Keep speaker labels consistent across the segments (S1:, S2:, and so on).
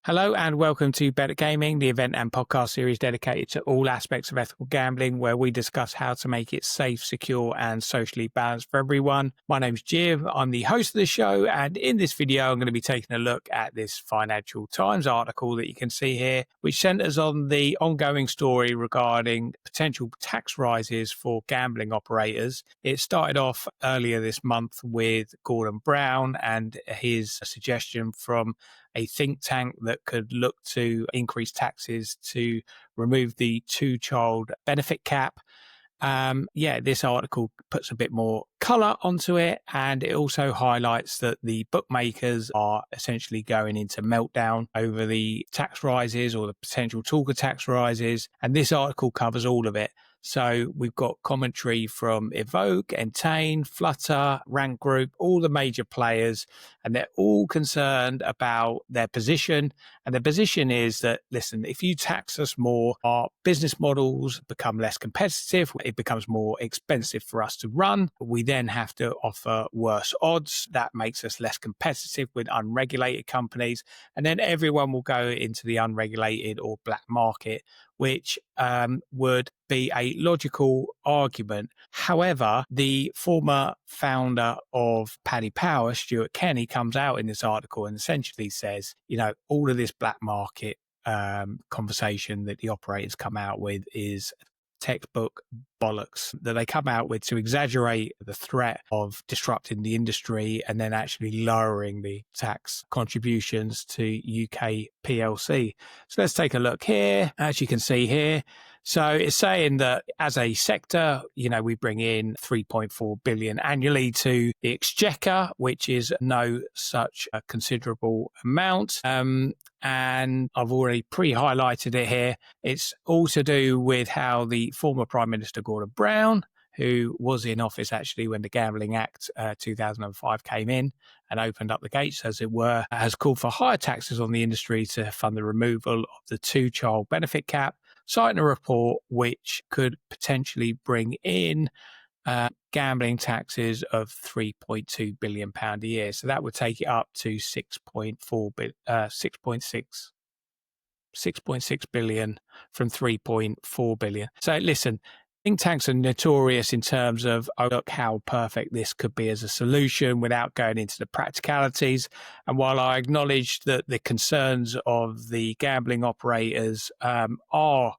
S1: Hello and welcome to Better Gaming, the event and podcast series dedicated to all aspects of ethical gambling, where we discuss how to make it safe, secure and socially balanced for everyone. My name's Jim. I'm the host of the show, and in this video I'm going to be taking a look at this Financial Times article that you can see here, which centers on the ongoing story regarding potential tax rises for gambling operators. It started off earlier this month with Gordon Brown and his suggestion from a think tank that could look to increase taxes to remove the two-child benefit cap. This article puts a bit more colour onto it, and it also highlights that the bookmakers are essentially going into meltdown over the tax rises or the potential talk of tax rises, and this article covers all of it. So we've got commentary from Evoke, Entain, Flutter, Rank Group, all the major players, and they're all concerned about their position. And the position is that, listen, if you tax us more, our business models become less competitive. It becomes more expensive for us to run. We then have to offer worse odds. That makes us less competitive with unregulated companies. And then everyone will go into the unregulated or black market, which would be a logical argument. However, the former founder of Paddy Power, Stuart Kenny, comes out in this article and essentially says, all of this black market conversation that the operators come out with is textbook bollocks, that they come out with to exaggerate the threat of disrupting the industry and then actually lowering the tax contributions to UK PLC. So let's take a look here. As you can see here, so it's saying that as a sector, we bring in 3.4 billion annually to the exchequer, which is no such a considerable amount. And I've already pre-highlighted it here. It's all to do with how the former Prime Minister Gordon Brown, who was in office actually when the Gambling Act 2005 came in and opened up the gates, as it were, has called for higher taxes on the industry to fund the removal of the two-child benefit cap, citing a report which could potentially bring in gambling taxes of £3.2 billion a year. So that would take it up to 6.6 billion from 3.4 billion. So listen, think tanks are notorious in terms of, look how perfect this could be as a solution without going into the practicalities. And while I acknowledge that the concerns of the gambling operators are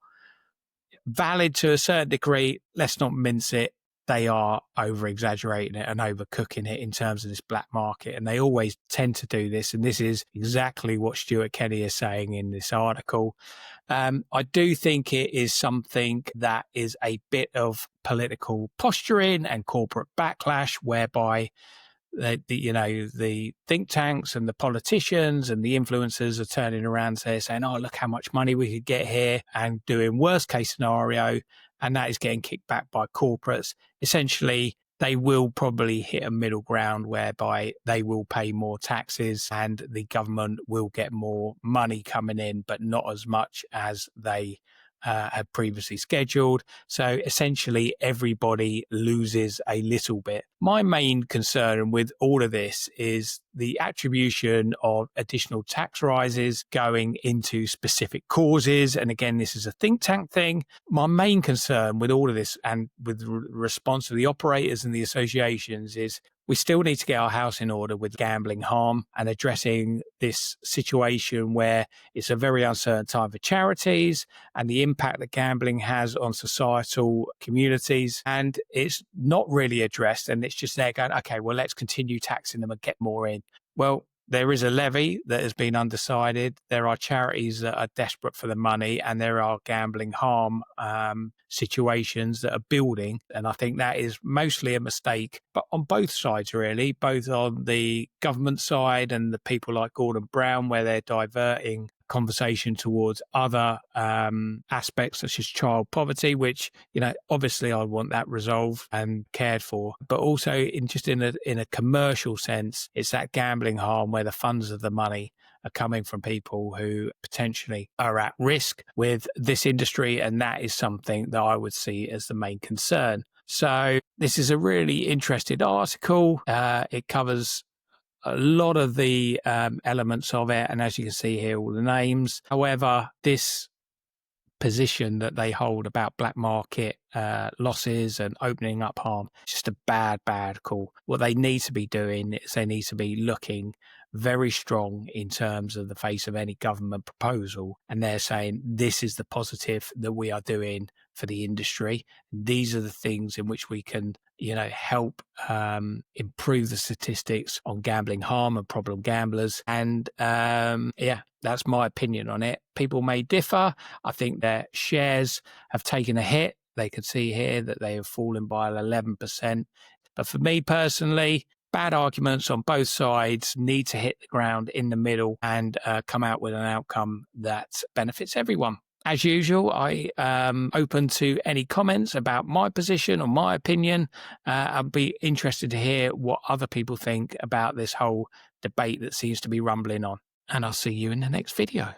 S1: valid to a certain degree, let's not mince it. They are over-exaggerating it and overcooking it in terms of this black market. And they always tend to do this. And this is exactly what Stuart Kenny is saying in this article. I do think it is something that is a bit of political posturing and corporate backlash, whereby the think tanks and the politicians and the influencers are turning around saying, oh, look how much money we could get here, and doing worst case scenario. And that is getting kicked back by corporates. Essentially, they will probably hit a middle ground whereby they will pay more taxes and the government will get more money coming in, but not as much as they had previously scheduled. So essentially everybody loses a little bit. My main concern with all of this is the attribution of additional tax rises going into specific causes. And again, this is a think tank thing. My main concern with all of this and with the response of the operators and the associations is we still need to get our house in order with gambling harm and addressing this situation where it's a very uncertain time for charities and the impact that gambling has on societal communities. And it's not really addressed, and it's just there going, okay, well, let's continue taxing them and get more in. Well, there is a levy that has been undecided. There are charities that are desperate for the money, and there are gambling harm situations that are building. And I think that is mostly a mistake, but on both sides, really, both on the government side and the people like Gordon Brown, where they're diverting conversation towards other aspects such as child poverty, which, obviously I want that resolved and cared for, but also in a commercial sense, it's that gambling harm where the funds of the money are coming from people who potentially are at risk with this industry. And that is something that I would see as the main concern. So this is a really interesting article. It covers a lot of the elements of it. And as you can see here, all the names. However, this position that they hold about black market losses and opening up harm, just a bad call. What they need to be doing is they need to be looking very strong in terms of the face of any government proposal, and they're saying this is the positive that we are doing for the industry. These are the things in which we can help improve the statistics on gambling harm and problem gamblers. And that's my opinion on it. People may differ. I think their shares have taken a hit. They could see here that they have fallen by 11%. But for me personally, bad arguments on both sides, need to hit the ground in the middle and come out with an outcome that benefits everyone. As usual, I am open to any comments about my position or my opinion. I'd be interested to hear what other people think about this whole debate that seems to be rumbling on. And I'll see you in the next video.